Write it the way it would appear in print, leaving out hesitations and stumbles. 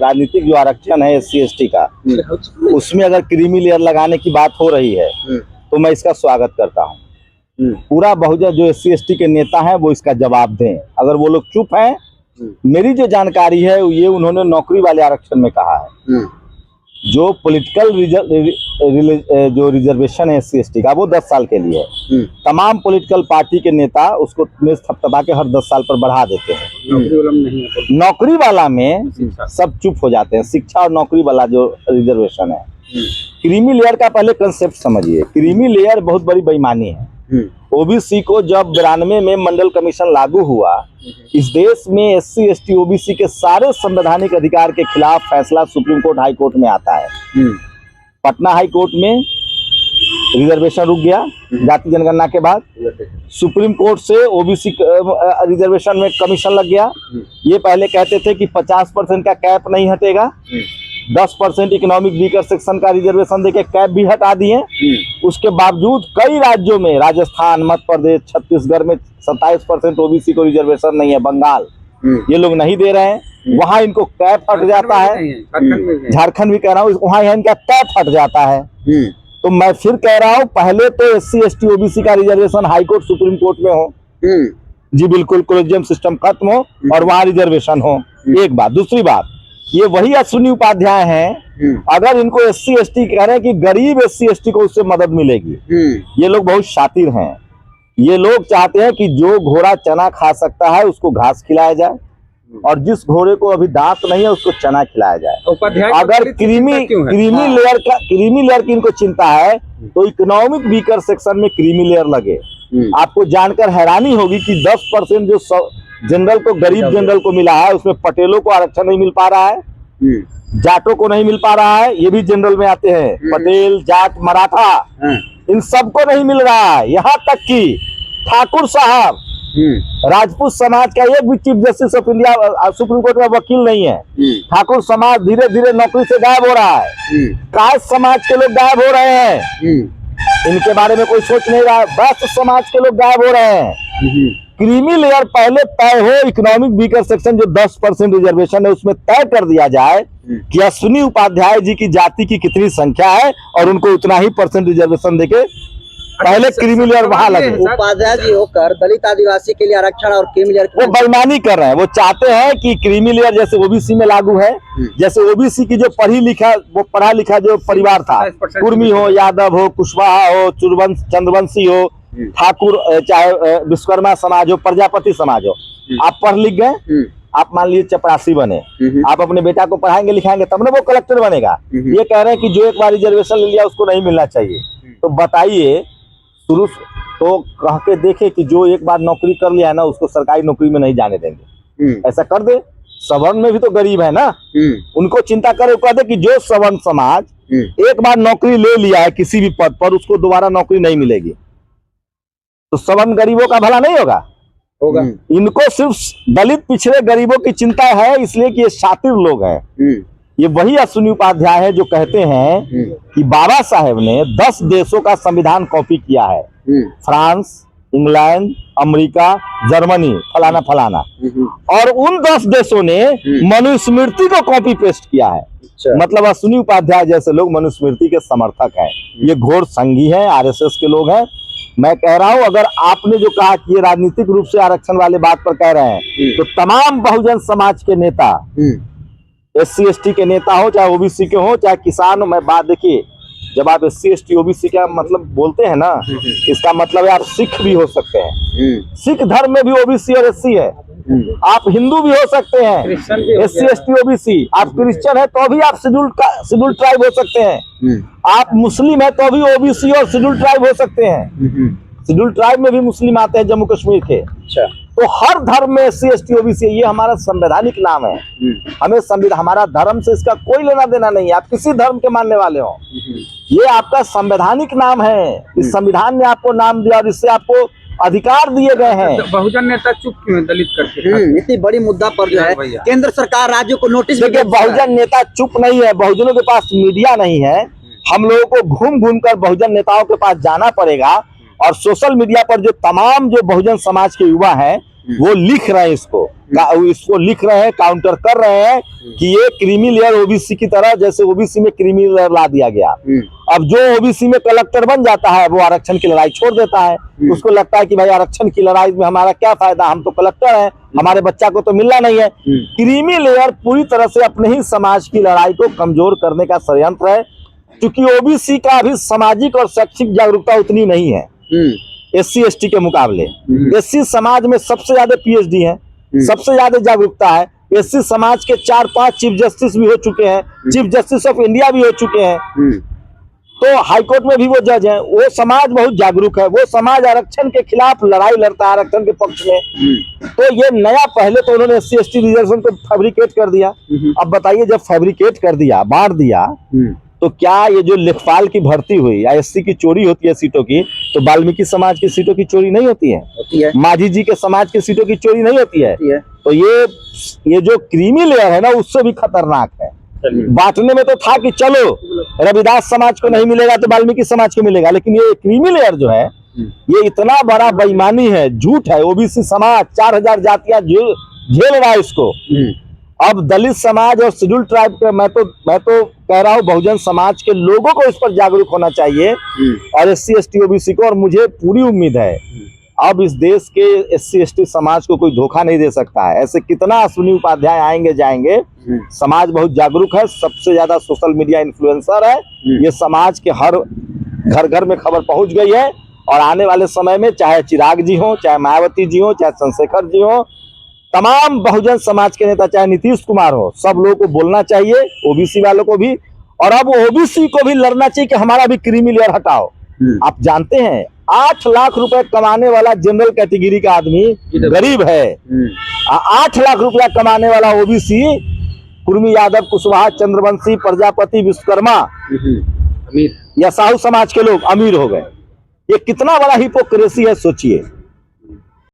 राजनीतिक जो आरक्षण है SC ST का, उसमें अगर क्रीमी लेयर लगाने की बात हो रही है तो मैं इसका स्वागत करता हूँ। पूरा बहुजन जो SC ST के नेता हैं वो इसका जवाब दें। अगर वो लोग चुप हैं, मेरी जो जानकारी है ये उन्होंने नौकरी वाले आरक्षण में कहा है। जो पॉलिटिकल जो रिजर्वेशन है SC ST का, वो 10 साल के लिए है। तमाम पॉलिटिकल पार्टी के नेता उसको थपथपा के हर 10 साल पर बढ़ा देते हैं। नौकरी वाला में सब चुप हो जाते हैं। शिक्षा और नौकरी वाला जो रिजर्वेशन है, क्रीमी लेयर का पहले कंसेप्ट समझिए। क्रीमी लेयर बहुत बड़ी बेईमानी है। OBC को जब 92 में मंडल कमीशन लागू हुआ, इस देश में SC ST OBC के सारे संवैधानिक अधिकार के खिलाफ फैसला सुप्रीम कोर्ट हाई कोर्ट में आता है। पटना हाई कोर्ट में रिजर्वेशन रुक गया जाति जनगणना के बाद। सुप्रीम कोर्ट से OBC रिजर्वेशन में कमीशन लग गया। ये पहले कहते थे कि 50% का कैप नहीं हटेगा, 10% इकोनॉमिक वीकर सेक्शन का रिजर्वेशन देके कैप भी हटा दिए। उसके बावजूद कई राज्यों में, राजस्थान, मध्य प्रदेश, छत्तीसगढ़ में 27% OBC को रिजर्वेशन नहीं है। बंगाल ये लोग नहीं दे रहे हैं, वहां इनको कैप हट जाता है। झारखंड भी कह रहा हूँ, वहां इनका कैप हट जाता है। तो मैं फिर कह रहा हूँ, पहले तो SC ST OBC का reservation high court supreme court में हो जी, बिल्कुल कोलेजियम सिस्टम खत्म हो और वहां रिजर्वेशन हो। एक बात। दूसरी बात, ये वही अश्विनी उपाध्याय हैं, अगर इनको SC ST कह रहे हैं कि गरीब SC ST को उससे मदद मिलेगी, ये लोग बहुत शातिर हैं। ये लोग चाहते हैं कि जो घोड़ा चना खा सकता है उसको घास खिलाया जाए, और जिस घोड़े को अभी दांत नहीं है उसको चना खिलाया जाए। अगर क्रीमी लेयर की इनको चिंता है तो इकोनॉमिक वीकर सेक्शन में क्रीमी लेयर लगे। आपको जानकर हैरानी होगी कि 10% जो जनरल को, गरीब जनरल को मिला है, उसमें पटेलों को आरक्षण नहीं मिल पा रहा है, जाटों को नहीं मिल पा रहा है। ये भी जनरल में आते हैं, पटेल, जाट, मराठा, इन सबको नहीं मिल रहा है। यहाँ तक कि ठाकुर साहब, राजपूत समाज का एक भी chief justice of India supreme court में वकील नहीं है। ठाकुर समाज धीरे धीरे नौकरी से गायब हो रहा है। कास्ट समाज के लोग गायब हो रहे हैं, इनके बारे में कोई सोच नहीं रहा है। वैश्य समाज के लोग गायब हो रहे हैं। क्रीमी लेयर पहले तय हो, इकोनॉमिक वीकर सेक्शन जो 10% रिजर्वेशन है उसमें तय कर दिया जाए कि अश्विनी उपाध्याय जी की जाति की कितनी संख्या है और उनको उतना ही % रिजर्वेशन देके पहले क्रीमी लेयर वहां लगे। उपाध्याय जी होकर दलित आदिवासी के लिए आरक्षण और क्रीमी लेयर वो बेईमानी कर रहे हैं। वो चाहते हैं कि क्रीमी लेयर जैसे OBC में लागू है, जैसे OBC की जो पढ़ा लिखा जो परिवार था, कुर्मी हो, यादव हो, कुशवाहा हो, चंद्रवंशी हो, ठाकुर, चाहे विश्वकर्मा समाज हो, प्रजापति समाज हो, आप पढ़ लिख गए, आप मान लीजिए चपरासी बने, आप अपने बेटा को पढ़ाएंगे लिखाएंगे तब ना वो कलेक्टर बनेगा। ये कह रहे हैं कि जो एक बार रिजर्वेशन ले लिया उसको नहीं मिलना चाहिए। तो बताइए, शुरू तो कह के देखे कि जो एक बार नौकरी कर लिया है ना उसको सरकारी नौकरी में नहीं जाने देंगे। ऐसा कर दे। सवर्ण में भी तो गरीब है ना, उनको चिंता करे, कह दे कि जो सवर्ण समाज एक बार नौकरी ले लिया है किसी भी पद पर, उसको दोबारा नौकरी नहीं मिलेगी, तो सवर्ण गरीबों का भला नहीं होगा। इनको सिर्फ दलित पिछड़े गरीबों की चिंता है, इसलिए कि ये शातिर लोग हैं। ये वही अश्विनी उपाध्याय है जो कहते हैं कि बाबा साहेब ने 10 देशों का संविधान कॉपी किया है, फ्रांस, इंग्लैंड, अमेरिका, जर्मनी, फलाना फलाना, और उन 10 देशों ने मनुस्मृति को कॉपी पेस्ट किया है। मतलब अश्विनी उपाध्याय जैसे लोग मनुस्मृति के समर्थक हैं। ये घोर संघी हैं, RSS के लोग हैं। मैं कह रहा हूं, अगर आपने जो कहा कि ये राजनीतिक रूप से आरक्षण वाले बात पर कह रहे हैं, तो तमाम बहुजन समाज के नेता, SC ST के नेता हो, चाहे OBC के हो, चाहे किसान हो, मैं बात देखिए, जब आप SC ST OBC का मतलब बोलते हैं ना, इसका मतलब है आप सिख भी हो सकते हैं। सिख धर्म में भी OBC और SC है। आप हिंदू भी हो सकते हैं, SC ST OBC। आप क्रिश्चियन है तो भी आप शेड्यूल्ड ट्राइब हो सकते हैं। आप मुस्लिम है तो भी OBC और शेड्यूल्ड ट्राइब हो सकते हैं। शेड्यूल्ड ट्राइब में भी मुस्लिम आते हैं जम्मू कश्मीर के। तो हर धर्म में SC ST OBC, ये हमारा संवैधानिक नाम है। हमें हमारा धर्म से इसका कोई लेना देना नहीं है। आप किसी धर्म के मानने वाले हो, ये आपका संवैधानिक नाम है। इस संविधान ने आपको नाम दिया और इससे आपको अधिकार दिए गए हैं। तो बहुजन नेता चुप क्यों है दलित करके? इतनी बड़ी मुद्दा पर जो है केंद्र सरकार राज्यों को नोटिस। देखिए, बहुजन नेता चुप नहीं है। बहुजनों के पास मीडिया नहीं है। हम लोगों को घूम घूम कर बहुजन नेताओं के पास जाना पड़ेगा, और सोशल मीडिया पर जो तमाम जो बहुजन समाज के युवा हैं वो लिख रहे हैं इसको इसको लिख रहे हैं, काउंटर कर रहे हैं कि ये क्रीमी लेयर ओबीसी की तरह, जैसे ओबीसी में क्रीमी लेयर ला दिया गया। अब जो ओबीसी में कलेक्टर बन जाता है वो आरक्षण की लड़ाई छोड़ देता है। उसको लगता है कि भाई आरक्षण की लड़ाई में हमारा क्या फायदा, हम तो कलेक्टर हैं, हमारे बच्चा को तो मिलना नहीं है। क्रीमी लेयर पूरी तरह से अपने ही समाज की लड़ाई को कमजोर करने का षड्यंत्र है, क्योंकि ओबीसी का अभी सामाजिक और शैक्षिक जागरूकता उतनी नहीं है एससी एसटी के मुकाबले। एससी समाज में सबसे ज्यादा पीएचडी है, सबसे ज्यादा जागरूकता है। एससी समाज के 4-5 चीफ जस्टिस भी हो चुके हैं, चीफ जस्टिस ऑफ इंडिया भी हो चुके हैं, तो हाईकोर्ट में भी वो जज हैं। वो समाज बहुत जागरूक है, वो समाज आरक्षण के खिलाफ लड़ाई लड़ता है, आरक्षण के पक्ष में। तो ये नया, पहले तो उन्होंने एससी एसटी रिजर्वेशन को फैब्रिकेट कर दिया। अब बताइए, जब फैब्रिकेट कर दिया, बांट दिया, तो क्या ये जो लेखपाल की भर्ती हुई या एससी की चोरी होती है सीटों की, तो वाल्मीकि समाज की सीटों की चोरी नहीं होती है? माझी जी के समाज की सीटों की चोरी नहीं होती है? तो ये जो क्रीमी लेयर है ना, उससे भी खतरनाक है। बांटने में तो था कि चलो रविदास समाज को नहीं मिलेगा तो वाल्मीकि समाज को मिलेगा, लेकिन ये क्रीमी लेयर जो है ये इतना बड़ा बेईमानी है, झूठ है। ओबीसी समाज 4000 जातियां झेल रहा है इसको। अब दलित समाज और शेड्यूल ट्राइब के, मैं तो कह रहा हूँ बहुजन समाज के लोगों को इस पर जागरूक होना चाहिए, और एससी एसटी ओबीसी को। और मुझे पूरी उम्मीद है अब इस देश के एससी एसटी समाज को कोई धोखा नहीं दे सकता है। ऐसे कितना अश्विनी उपाध्याय आएंगे जाएंगे, समाज बहुत जागरूक है, सबसे ज्यादा सोशल मीडिया इन्फ्लुएंसर है। ये समाज के हर घर घर में खबर पहुंच गई है, और आने वाले समय में चाहे चिराग जी हो, चाहे मायावती जी हो, चाहे चंद्रशेखर जी हो, तमाम बहुजन समाज के नेता, चाहे नीतीश कुमार हो, सब लोगों को बोलना चाहिए, ओबीसी वालों को भी। और अब ओबीसी को भी लड़ना चाहिए कि हमारा भी क्रीमी लेयर हटाओ। आप जानते हैं 8 लाख रुपए कमाने वाला जनरल कैटेगरी का आदमी गरीब है, 8 लाख रुपया कमाने वाला ओबीसी, कुर्मी यादव, कुशवाहा, चंद्रवंशी, प्रजापति, विश्वकर्मा या साहू समाज के लोग अमीर हो गए। ये कितना बड़ा हिपोक्रेसी है, सोचिए।